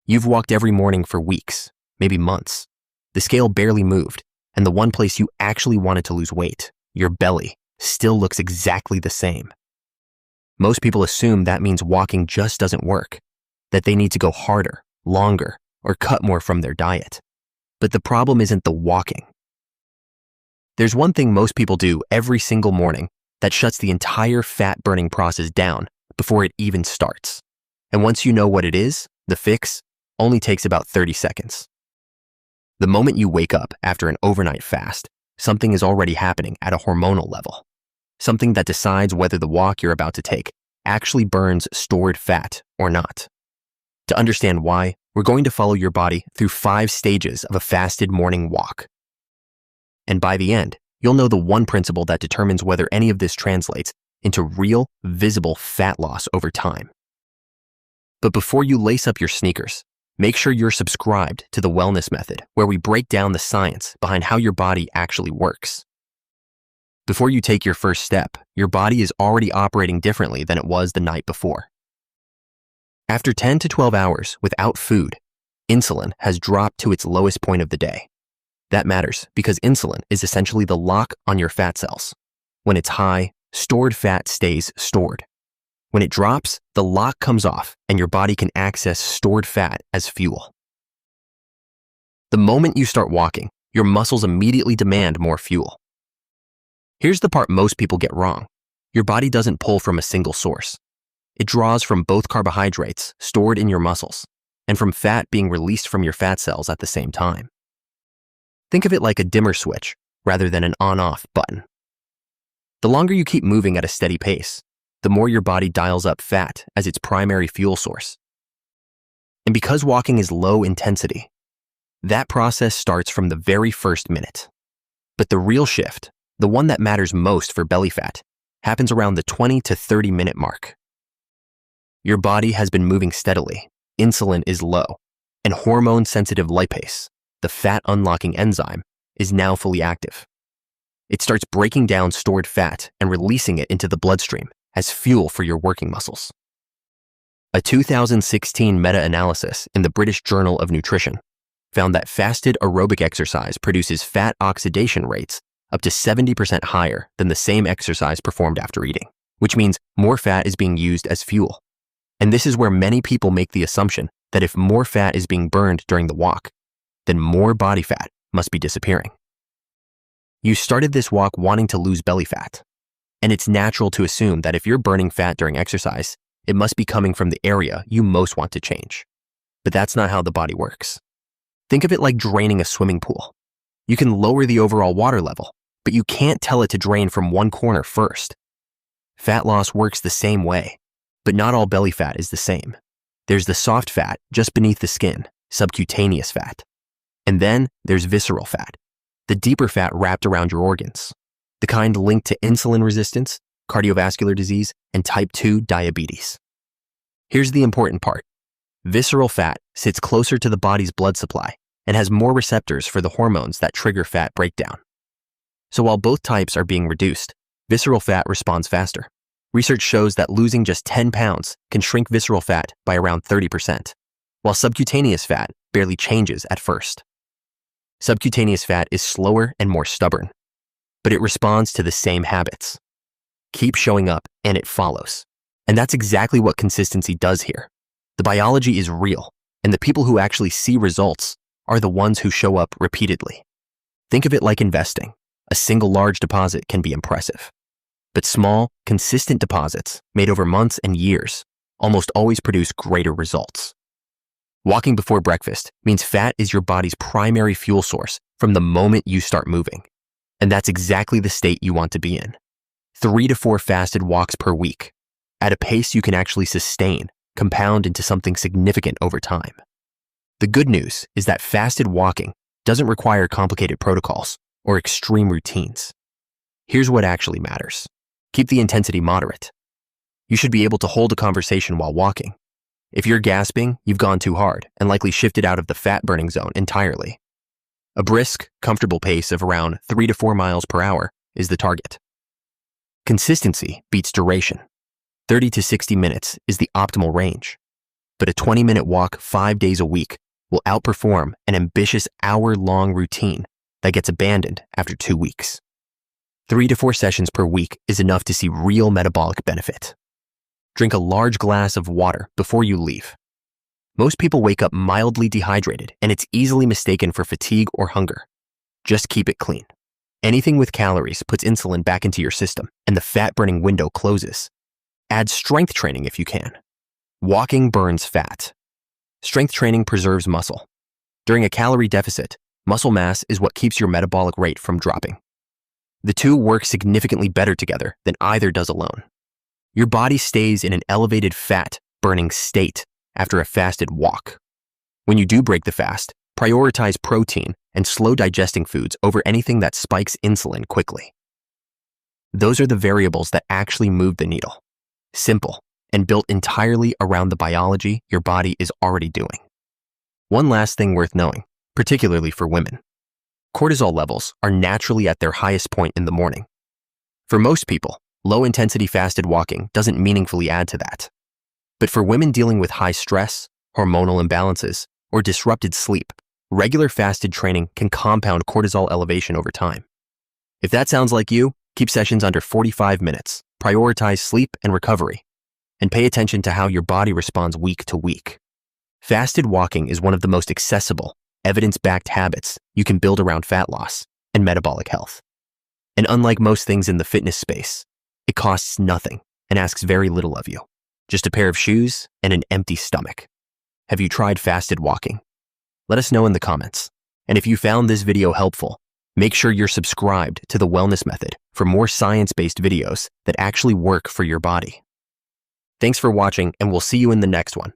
You've walked every morning for weeks, maybe months. The scale barely moved, and the one place you actually wanted to lose weight, your belly, still looks exactly the same. Most people assume that means walking just doesn't work, that they need to go harder, longer, or cut more from their diet. But the problem isn't the walking. There's one thing most people do every single morning that shuts the entire fat-burning process down before it even starts. And once you know what it is, the fix only takes about 30 seconds. The moment you wake up after an overnight fast, something is already happening at a hormonal level. Something that decides whether the walk you're about to take actually burns stored fat or not. To understand why, we're going to follow your body through 5 stages of a fasted morning walk. And by the end, you'll know the one principle that determines whether any of this translates into real, visible fat loss over time. But before you lace up your sneakers, make sure you're subscribed to the Wellness Method, where we break down the science behind how your body actually works. Before you take your first step, your body is already operating differently than it was the night before. After 10 to 12 hours without food, insulin has dropped to its lowest point of the day. That matters because insulin is essentially the lock on your fat cells. When it's high, stored fat stays stored. When it drops, the lock comes off and your body can access stored fat as fuel. The moment you start walking, your muscles immediately demand more fuel. Here's the part most people get wrong. Your body doesn't pull from a single source. It draws from both carbohydrates stored in your muscles and from fat being released from your fat cells at the same time. Think of it like a dimmer switch rather than an on-off button. The longer you keep moving at a steady pace, the more your body dials up fat as its primary fuel source. And because walking is low intensity, that process starts from the very first minute. But the real shift, the one that matters most for belly fat, happens around the 20 to 30 minute mark. Your body has been moving steadily, insulin is low, and hormone-sensitive lipase, the fat unlocking enzyme, is now fully active. It starts breaking down stored fat and releasing it into the bloodstream as fuel for your working muscles. A 2016 meta-analysis in the British Journal of Nutrition found that fasted aerobic exercise produces fat oxidation rates up to 70% higher than the same exercise performed after eating, which means more fat is being used as fuel. And this is where many people make the assumption that if more fat is being burned during the walk, then more body fat must be disappearing. You started this walk wanting to lose belly fat, and it's natural to assume that if you're burning fat during exercise, it must be coming from the area you most want to change. But that's not how the body works. Think of it like draining a swimming pool. You can lower the overall water level, but you can't tell it to drain from one corner first. Fat loss works the same way, but not all belly fat is the same. There's the soft fat just beneath the skin, subcutaneous fat. And then there's visceral fat, the deeper fat wrapped around your organs, the kind linked to insulin resistance, cardiovascular disease, and type 2 diabetes. Here's the important part. Visceral fat sits closer to the body's blood supply and has more receptors for the hormones that trigger fat breakdown. So while both types are being reduced, visceral fat responds faster. Research shows that losing just 10 pounds can shrink visceral fat by around 30%, while subcutaneous fat barely changes at first. Subcutaneous fat is slower and more stubborn, but it responds to the same habits. Keep showing up and it follows. And that's exactly what consistency does here. The biology is real, and the people who actually see results are the ones who show up repeatedly. Think of it like investing. A single large deposit can be impressive, but small, consistent deposits made over months and years almost always produce greater results. Walking before breakfast means fat is your body's primary fuel source from the moment you start moving. And that's exactly the state you want to be in. 3 to 4 fasted walks per week, at a pace you can actually sustain, compound into something significant over time. The good news is that fasted walking doesn't require complicated protocols or extreme routines. Here's what actually matters. Keep the intensity moderate. You should be able to hold a conversation while walking. If you're gasping, you've gone too hard and likely shifted out of the fat-burning zone entirely. A brisk, comfortable pace of around 3 to 4 miles per hour is the target. Consistency beats duration. 30 to 60 minutes is the optimal range. but a 20-minute walk 5 days a week will outperform an ambitious hour-long routine that gets abandoned after 2 weeks. 3 to 4 sessions per week is enough to see real metabolic benefit. Drink a large glass of water before you leave. Most people wake up mildly dehydrated, and it's easily mistaken for fatigue or hunger. Just keep it clean. Anything with calories puts insulin back into your system, and the fat-burning window closes. Add strength training if you can. Walking burns fat. Strength training preserves muscle. During a calorie deficit, muscle mass is what keeps your metabolic rate from dropping. The two work significantly better together than either does alone. Your body stays in an elevated fat-burning state after a fasted walk. When you do break the fast, prioritize protein and slow-digesting foods over anything that spikes insulin quickly. Those are the variables that actually move the needle. Simple, and built entirely around the biology your body is already doing. One last thing worth knowing, particularly for women. Cortisol levels are naturally at their highest point in the morning. For most people, low-intensity fasted walking doesn't meaningfully add to that. But for women dealing with high stress, hormonal imbalances, or disrupted sleep, regular fasted training can compound cortisol elevation over time. If that sounds like you, keep sessions under 45 minutes, prioritize sleep and recovery, and pay attention to how your body responds week to week. Fasted walking is one of the most accessible, evidence-backed habits you can build around fat loss and metabolic health. And unlike most things in the fitness space, it costs nothing and asks very little of you. Just a pair of shoes and an empty stomach. Have you tried fasted walking? Let us know in the comments. And if you found this video helpful, make sure you're subscribed to The Wellness Method for more science-based videos that actually work for your body. Thanks for watching, and we'll see you in the next one.